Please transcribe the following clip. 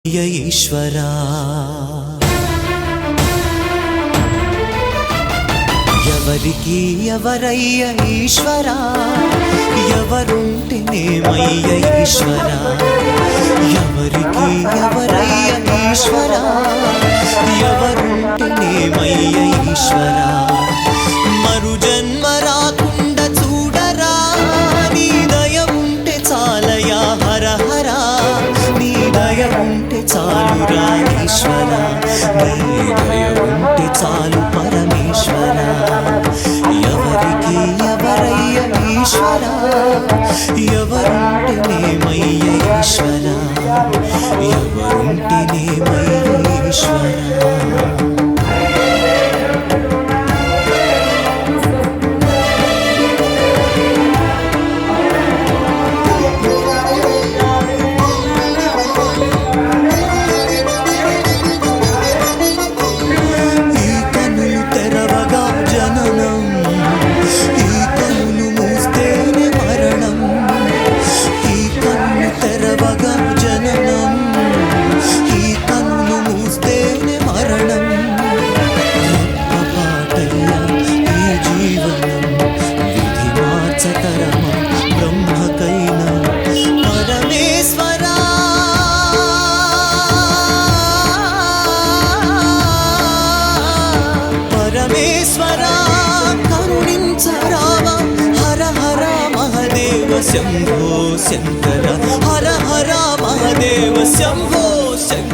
ఈశ్వరా ఎవరికి ఎవరయ్య ఈశ్వరా ఎవరుంటేనేమయ్య ఈశ్వరా ఎవరికి ఎవరయ్య ఈశ్వరా ఎవరుంటేనేమయ్య ఈశ్వరా మరు జన్మ రాకుండా చూడరా నీ దయ ఉంటే చాలయా హర హర నీ దయ ఉంటే చాలురా ఈశ్వరా నీ దయ ఉంటే చాలు పరమేశ్వరా ఎవరికి ఎవరయ్య ఈశ్వరా ఎవరుంటేనేమయ్య ఈశ్వరా ఎవరుంటేనేమయ్య ఈశ్వరా పరమేశ్వరా కరుణించరావా హర హర మహదేవ శంభో శంకర హర హర మహదేవ శంభో శంకర